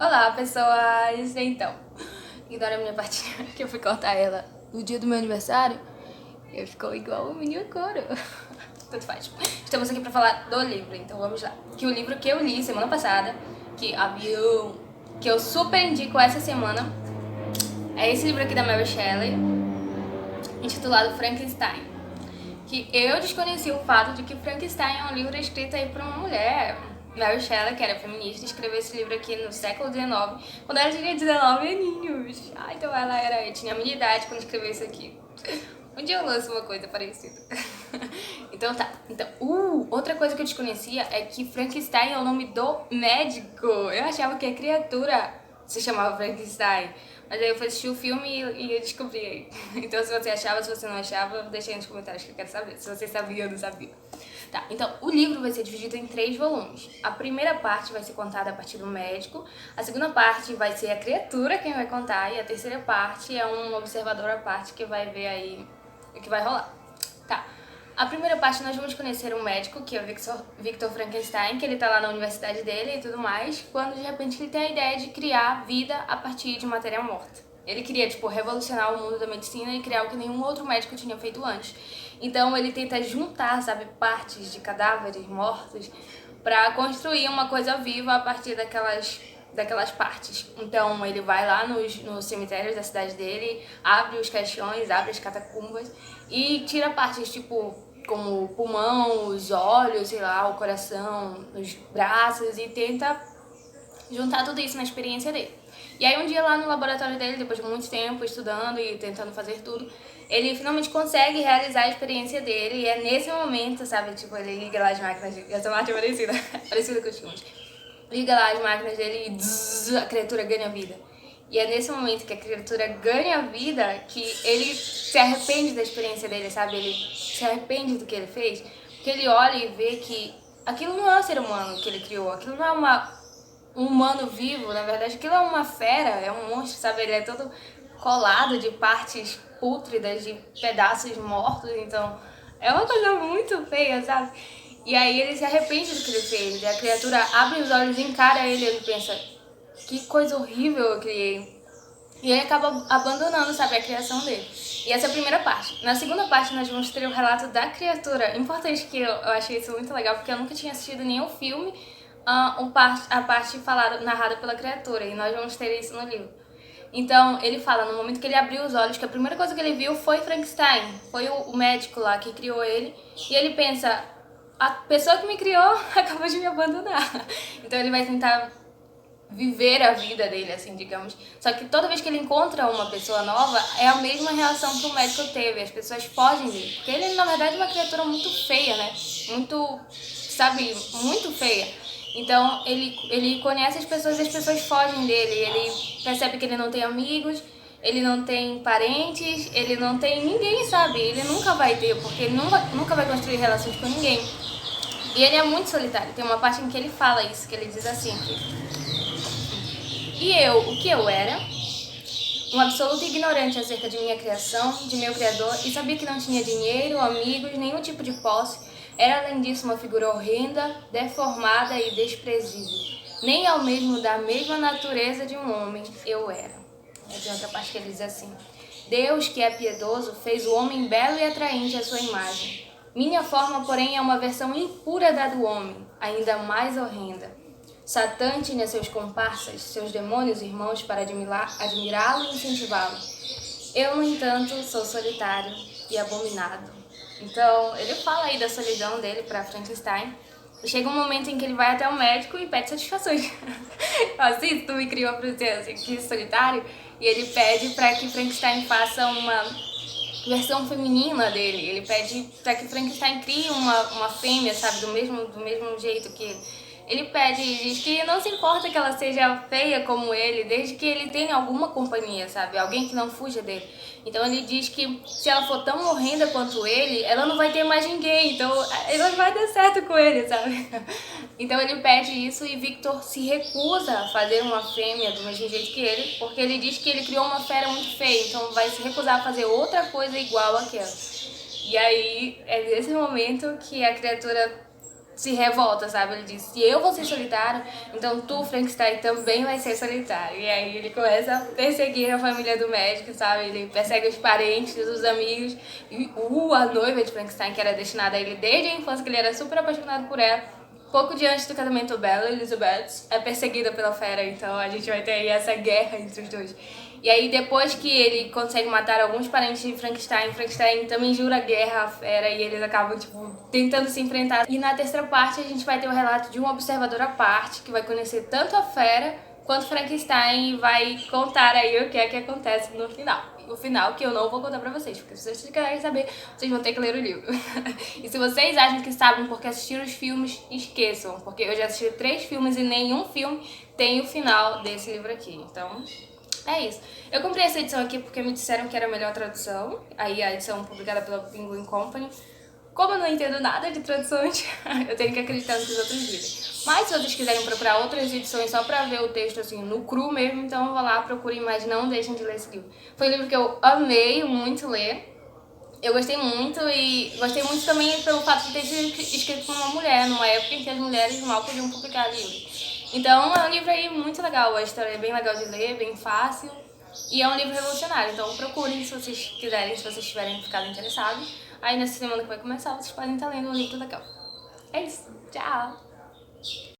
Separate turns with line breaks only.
Olá, pessoas! Então, ignora a minha partinha que eu fui cortar ela no dia do meu aniversário. Eu ficou igual o menino couro. Tanto faz. Estamos aqui pra falar do livro, então vamos lá. Que o livro que eu li semana passada, que eu super indico essa semana, é esse livro aqui da Mary Shelley, intitulado Frankenstein. Que eu desconheci o fato de que Frankenstein é um livro escrito aí por uma mulher. Mary Shelley, que era feminista, escreveu esse livro aqui no século XIX, quando ela tinha 19 aninhos. Então ela tinha a minha idade quando escreveu isso aqui. Um dia eu lanço uma coisa parecida. Então tá. Outra coisa que eu desconhecia é que Frankenstein é o nome do médico. Eu achava que a criatura se chamava Frankenstein. Mas aí eu fui assistir o filme e eu descobri aí. Então se você achava, se você não achava, deixa aí nos comentários que eu quero saber. Se você sabia ou não sabia. Tá, então o livro vai ser dividido em 3 volumes. A primeira parte vai ser contada a partir do médico. A segunda parte vai ser a criatura quem vai contar. E a terceira parte é um observador à parte que vai ver aí o que vai rolar. Tá. A primeira parte nós vamos conhecer um médico, que é o Victor Frankenstein, que ele tá lá na universidade dele e tudo mais, quando de repente ele tem a ideia de criar vida a partir de matéria morta. Ele queria, revolucionar o mundo da medicina e criar o que nenhum outro médico tinha feito antes. Então ele tenta juntar, partes de cadáveres mortos pra construir uma coisa viva a partir daquelas partes. Então ele vai lá nos cemitérios da cidade dele, abre os caixões, abre as catacumbas e tira partes como o pulmão, os olhos, sei lá, o coração, os braços e tenta juntar tudo isso na experiência dele. E aí um dia lá no laboratório dele, depois de muito tempo estudando e tentando fazer tudo, ele finalmente consegue realizar a experiência dele e é nesse momento, ele liga lá as máquinas, essa parte é parecida com os filmes. Liga lá as máquinas dele e a criatura ganha vida. E é nesse momento que a criatura ganha vida que ele se arrepende da experiência dele, sabe? Ele se arrepende do que ele fez, porque ele olha e vê que aquilo não é um ser humano que ele criou, aquilo não é um humano vivo, na verdade aquilo é uma fera, é um monstro, sabe? Ele é todo colado de partes pútridas, de pedaços mortos, então é uma coisa muito feia, sabe? E aí ele se arrepende do que ele fez, e a criatura abre os olhos e encara ele e ele pensa, que coisa horrível eu criei. E ele acaba abandonando, a criação dele. E essa é a primeira parte. Na segunda parte nós vamos ter o relato da criatura. Importante que eu achei isso muito legal, porque eu nunca tinha assistido nenhum filme a parte narrada pela criatura, e nós vamos ter isso no livro. Então ele fala, no momento que ele abriu os olhos, que a primeira coisa que ele viu foi Frankenstein, foi o médico lá que criou ele, e ele pensa, a pessoa que me criou acabou de me abandonar. Então ele vai tentar viver a vida dele, assim, digamos. Só que toda vez que ele encontra uma pessoa nova, é a mesma reação que o médico teve, as pessoas fogem dele. Porque ele, na verdade, é uma criatura muito feia, né? Muito feia. Então ele conhece as pessoas e as pessoas fogem dele. Ele percebe que ele não tem amigos, ele não tem parentes, ele não tem ninguém, sabe? Ele nunca vai ter, porque ele nunca vai construir relações com ninguém. E ele é muito solitário. Tem uma parte em que ele fala isso, que ele diz assim, e eu, o que eu era? Um absoluto ignorante acerca de minha criação, de meu criador, e sabia que não tinha dinheiro, amigos, nenhum tipo de posse. Era além disso uma figura horrenda, deformada e desprezível. Nem ao mesmo da mesma natureza de um homem eu era. Tem outra parte que ele diz assim, Deus, que é piedoso, fez o homem belo e atraente à sua imagem. Minha forma, porém, é uma versão impura da do homem, ainda mais horrenda. Satã tinha seus comparsas, seus demônios irmãos para admirá-lo e incentivá-lo. Eu, no entanto, sou solitário e abominado. Então, ele fala aí da solidão dele para Frankenstein. E chega um momento em que ele vai até o médico e pede satisfações. Assim, tu me criou para ser assim, que solitário. E ele pede para que Frankenstein faça uma versão feminina dele. Ele pede para que Frankenstein crie uma fêmea, sabe, do mesmo jeito que ele pede e diz que não se importa que ela seja feia como ele, desde que ele tenha alguma companhia, sabe? Alguém que não fuja dele. Então ele diz que se ela for tão horrenda quanto ele, ela não vai ter mais ninguém, então ela vai dar certo com ele, sabe? Então ele pede isso e Victor se recusa a fazer uma fêmea do mesmo jeito que ele, porque ele diz que ele criou uma fera muito feia, então vai se recusar a fazer outra coisa igual àquela. E aí é nesse momento que a criatura se revolta, sabe? Ele diz, se eu vou ser solitário, então tu, Frankenstein, também vai ser solitário. E aí ele começa a perseguir a família do médico, sabe? Ele persegue os parentes, os amigos. E a noiva de Frankenstein, que era destinada a ele desde a infância, que ele era super apaixonado por ela, pouco antes do casamento, Bella Elizabeth é perseguida pela fera, então a gente vai ter aí essa guerra entre os dois. E aí, depois que ele consegue matar alguns parentes de Frankenstein, Frankenstein também jura guerra à fera e eles acabam, tipo, tentando se enfrentar. E na terceira parte a gente vai ter o relato de um observador à parte, que vai conhecer tanto a fera quanto Frankenstein e vai contar aí o que é que acontece no final. O final que eu não vou contar pra vocês, porque se vocês quiserem saber, vocês vão ter que ler o livro. E se vocês acham que sabem porque assistiram os filmes, esqueçam, porque eu já assisti 3 filmes e nenhum filme tem o final desse livro aqui. Então, é isso. Eu comprei essa edição aqui porque me disseram que era a melhor tradução. Aí a edição publicada pela Penguin Company. Como eu não entendo nada de traduções, eu tenho que acreditar no que os outros dizem. Mas se vocês quiserem procurar outras edições só pra ver o texto assim, no cru mesmo, então vá lá, procurem, mas não deixem de ler esse livro. Foi um livro que eu amei muito ler. Eu gostei muito e gostei muito também pelo fato de ter sido escrito por uma mulher, numa época em que as mulheres mal podiam publicar livros. Então é um livro aí muito legal, a história é bem legal de ler, bem fácil e é um livro revolucionário. Então procurem se vocês quiserem, se vocês tiverem ficado interessados. Aí nessa semana que vai começar, vocês podem estar lendo um livro legal. É isso, tchau!